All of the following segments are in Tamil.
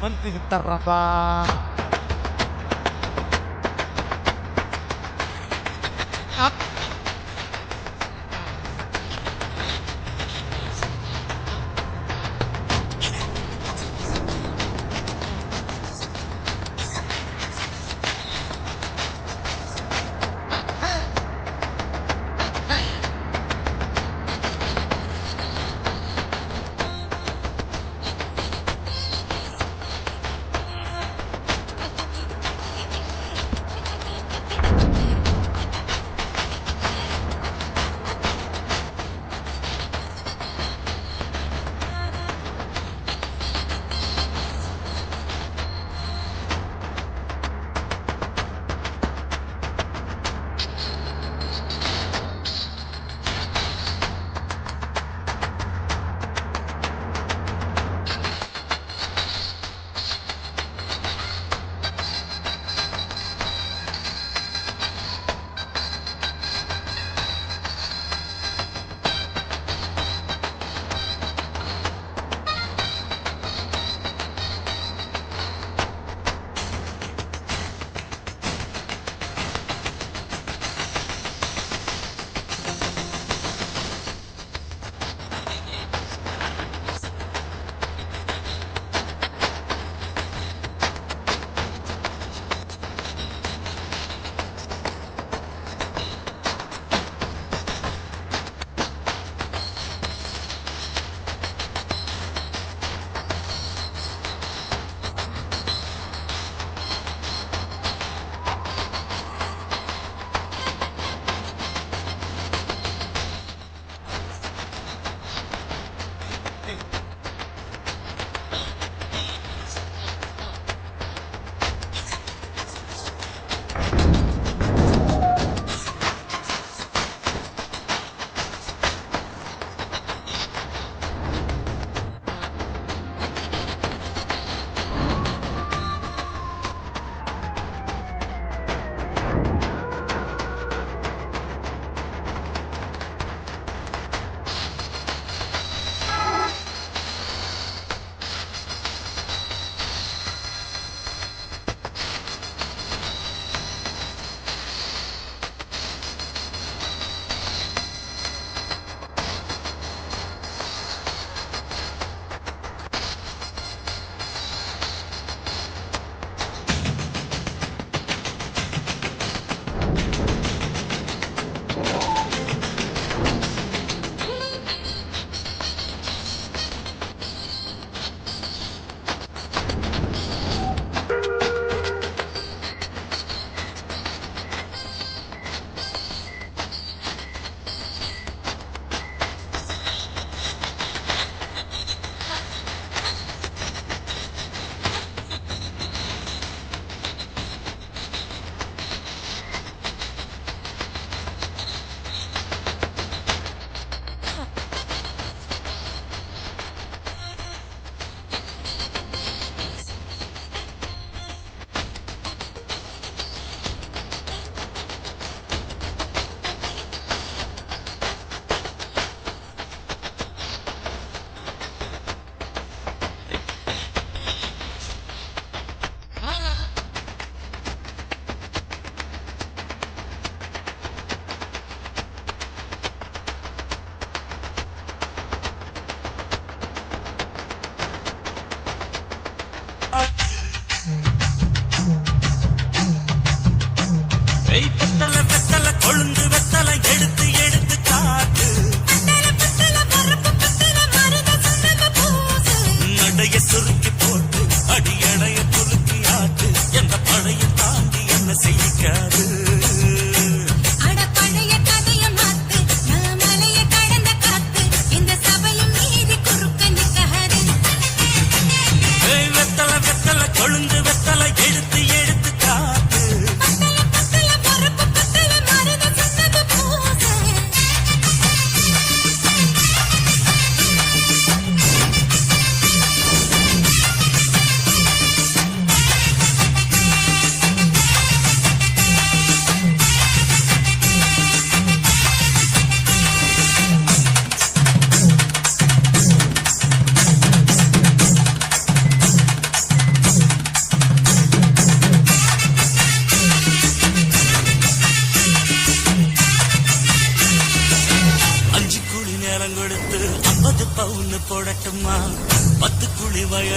வந்து தர்றதா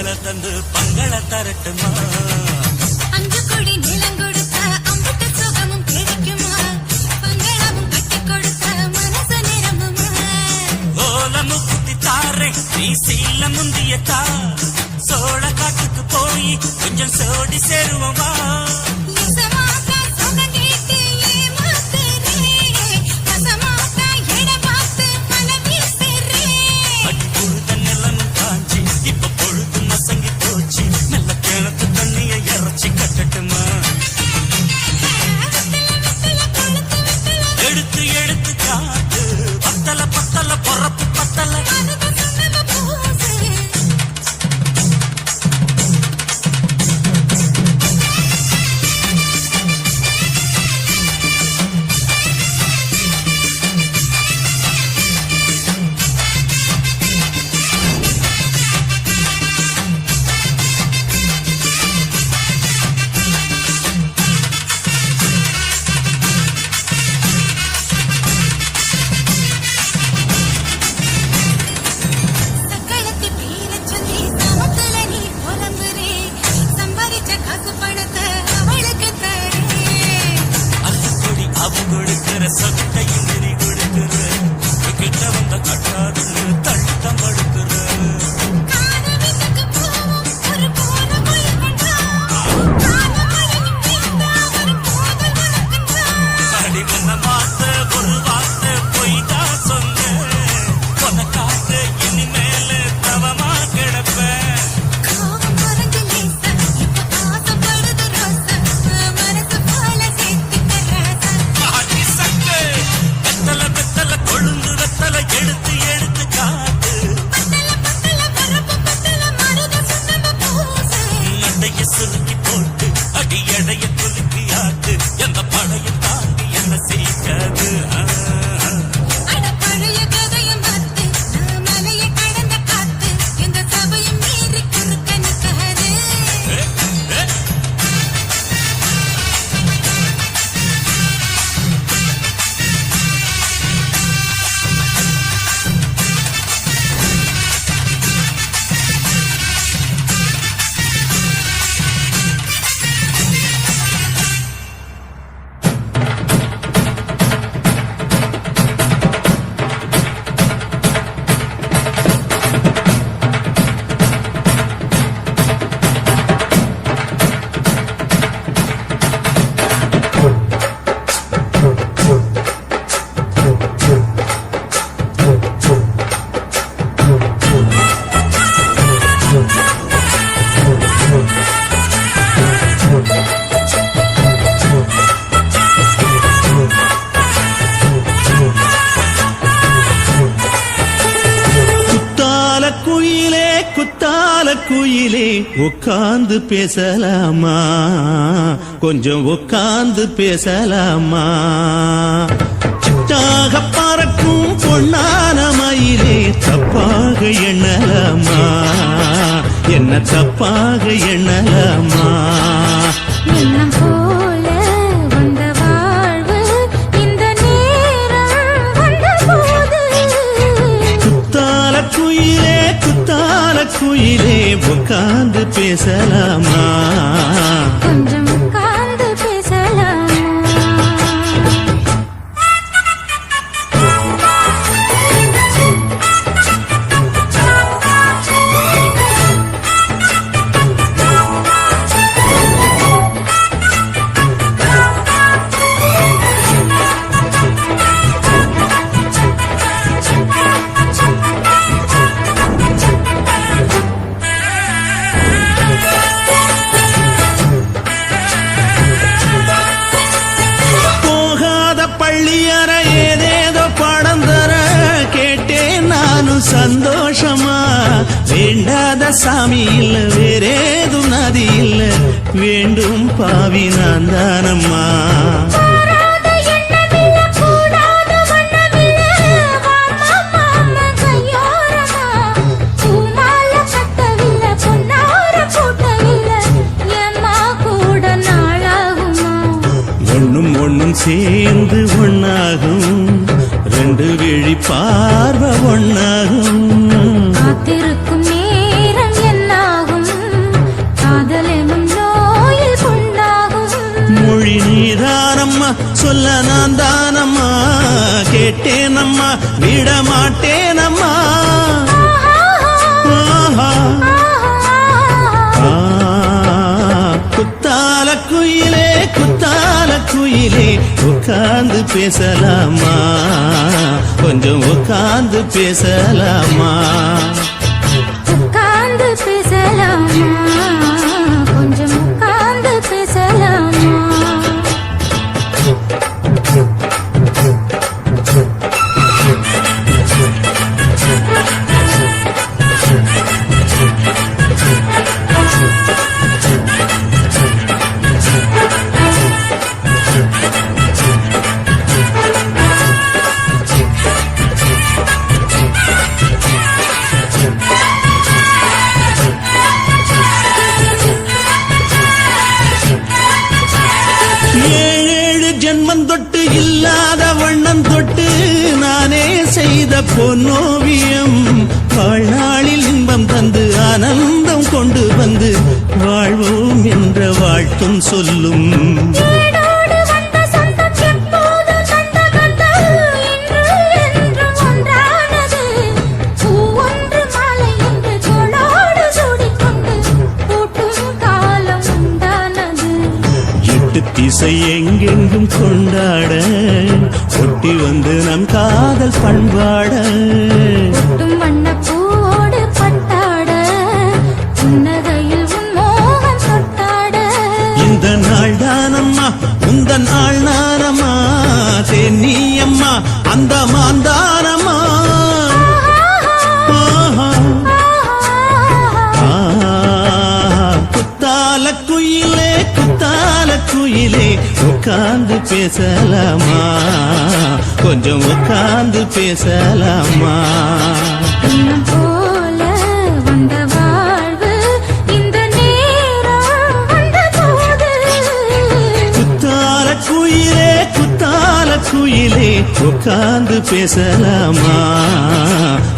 பொங்கலை தந்து பங்கள தரட்டுமா அஞ்சு கொடி நிலம் கொடுத்த அம்புட்டு சுகமும் கிடைக்குமா பங்களாவும் கட்டி கொடுத்த மனசு நிரம்புமா ஓலமு குத்தி தாரே நீ சீல முந்தியத்தா சோழ காட்டுக்கு போய் கொஞ்சம் சோடி சேருவா எடுத்து எடுத்து காட்டு பத்தல பத்தல பொறப்பு பத்தல கொடுக்கிற சொத்தையும் நீ கொடுக்கிற கிட்ட வந்த கட்டாது தள்ளித்தம் படுக்கிற அடி வந்த மாத்த ஒரு வார்த்தை பொய்தான் சொன்ன உனக்காக இனிமேல தவமா கிடப்பேன் எடுத்து எடுத்து காட்டு நடைய சுருக்கி போட்டு அடி எடைய குலுக்கி ஆட்டு எந்த பழைய தாண்டி என்ன செய்யாது குயிலே உட்கார்ந்து பேசலாமா கொஞ்சம் உட்கார்ந்து பேசலாமா சிட்டாக பறக்கும் பொன்னான மயிலே தப்பாக எண்ணலாமா என்ன தப்பாக எண்ணலாமா எண்ணம் போல வந்த வாழ்வு இந்த நேரம் வந்தபோது குத்தால குயிலே உட்கார்ந்து பேசலாமா கொஞ்சம் உட்கார்ந்து பேசலாமா சந்தோஷமா வேண்டாத சாமி இல்ல வேறேதும் நதி இல்ல வேண்டும் பாவி நான் தானம்மா ஒன்னும் சேர்ந்து ஒன்னாகும் ரெண்டு விழி பார்வை ஒன்னாகும் காத்திருக்கும் நேரம் என்னாகும் சொல்ல நான் தானம்மா கேட்டேனம்மா விட மாட்டேனம்மா குத்தால குயிலே குத்தால குயிலே உட்கார்ந்து பேசலாமா கொஞ்சம் உட்கார்ந்து பேசலாமா உட்கார்ந்து பேசலாமா கொஞ்சம் உட்கார்ந்து பேசலாமா ஜென்மம் தொட்டு இல்லாத வண்ணம் தொட்டு நானே செய்த பொன்னோவியம் வாழ்நாளில் இன்பம் தந்து ஆனந்தம் கொண்டு வந்து வாழ்வோம் என்ற வாழ்த்தும் சொல்லும் திசை எங்கெங்கும் கொண்டாட ஒட்டி வந்து நம் காதல் பண்பாட வண்ணப்பூவோடு பட்டாட புன்னகையில் மோகம் தொட்டாட இந்த நாள் தானம்மா உந்த நாள் நானம்மா தென்னியம்மா அந்த மாந்தானம்மா குத்தால குயிலே குத்தால குயிலே உட்கார்ந்து பேசலாமா கொஞ்சம் உட்கார்ந்து பேசலாமா போல வந்த வாழ்வு இந்த நேரம் வந்தபோது குத்தால குயிலே குத்தால குயிலே உட்கார்ந்து பேசலாமா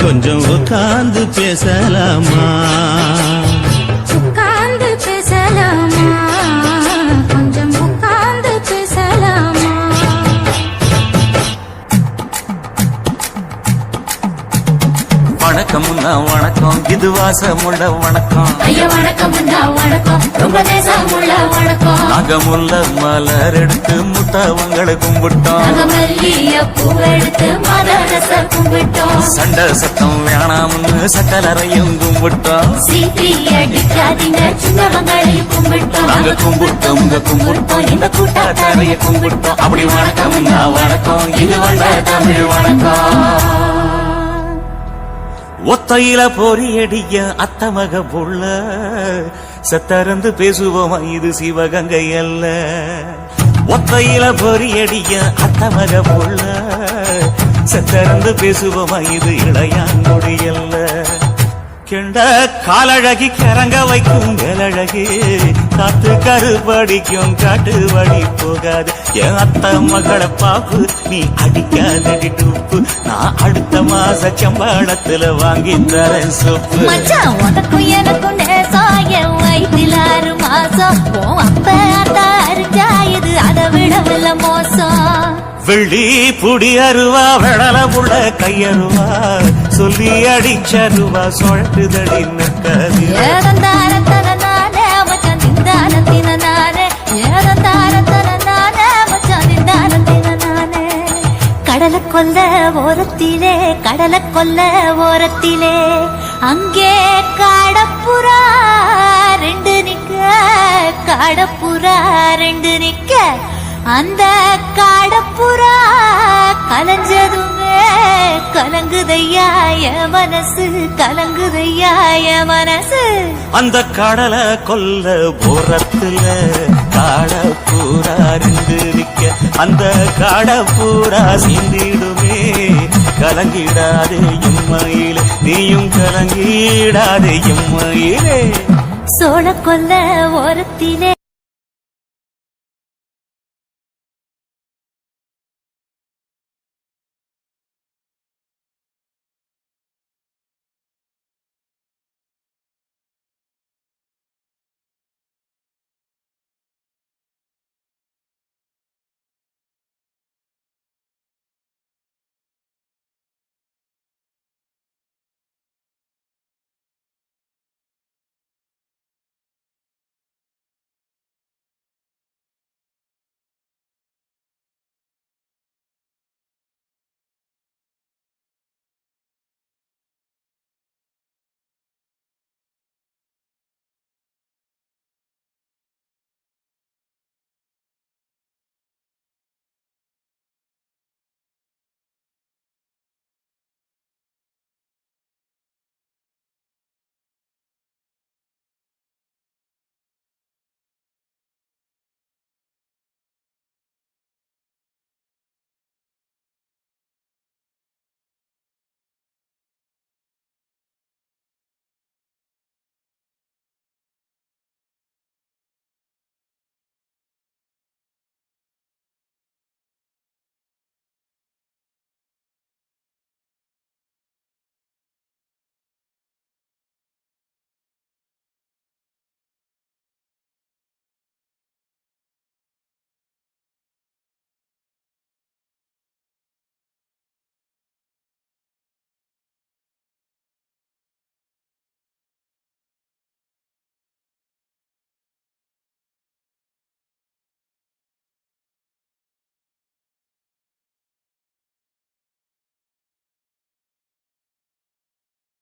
கொஞ்சம் உட்கார்ந்து பேசலாமா உட்கார்ந்து பேசலாமா கொஞ்சம் உட்கார்ந்து பேசலாமா வணக்கம் வணக்கம் இது வாசமுள்ள வணக்கம் ஐயா வணக்கம் வணக்கம் ரொம்ப தேசமுள்ள வணக்கம் அகமுள்ள மலர் எடுத்து முத்தவங்களை கும்பிட்டோம் அகமல்லிய பூ எடுத்து மதரச கும்பிட்டோம் சண்டை சத்தம் வேணாம்னு சக்கலரையும் கும்பிட்டோம் சீட்டி அடிக்காதீங்க சின்னவங்களையும் கும்பிட்டோம் நாங்க கும்பிட்டோம் உங்க கும்பிட்டோம் இந்த கூட்டாத்தாரைய கும்பிட்டோம் அப்படி வணக்கம் வணக்கம் இது வந்த தமிழ் வணக்கம் ஒத்தையில பொறியடிய அத்தமக புள்ள சத்தறந்து பேசுவோமா இது சிவகங்கை அல்ல ஒத்தையில பொறியடிய அத்தமக புள்ள சத்தறந்து பேசுவோமா இது இளையாங்குடி அல்ல கெண்ட காலழகி கிறங்க வைக்கும் வேலழகி காத்து கருப்படிக்கும் காட்டு வழி போகாது என் அத்த மகளை பாப்பு நீ அடிக்காதடி டூப்பு நான் அடுத்த மாச சம்பளத்துல வாங்கி தரேன் சொப்பு மச்சான் உனக்கும் எனக்கும் நேசாய வயிற்றில் 6 மாசம் ஓ அப்ப அத்தா அரிஞ்சாயது அதை விடவில்ல மோசம் வெள்ளி புடி அருவா வெடல புள்ள கையருவா சொல்லி அடிச்சருவா சொழட்டுதடி நிற்காது ஏதந்தாரத்தன நானே மச்சான் நிந்தானத்தின நானே ஏதந்தாரத்தன நானே மச்சான் நிந்தானத்தின நானே கடலை கொல்ல ஓரத்திலே அங்கே காடப்புறா 2 நிக்க காடப்புறா 2 நிக்க அந்த காடப்புறா கலஞ்சதுமே கலங்குதையா என் மனசு கலங்குதையா என் மனசு அந்த கடலை கொல்ல போறத்துல காடப்பூரா 2 நிக்க அந்த காடப்பூரா சிந்திடுமே கலங்கிடாதே எம்மையிலே நீயும் கலங்கிடாதே எம்மையிலே சோழ கொல்ல ஓரத்திலே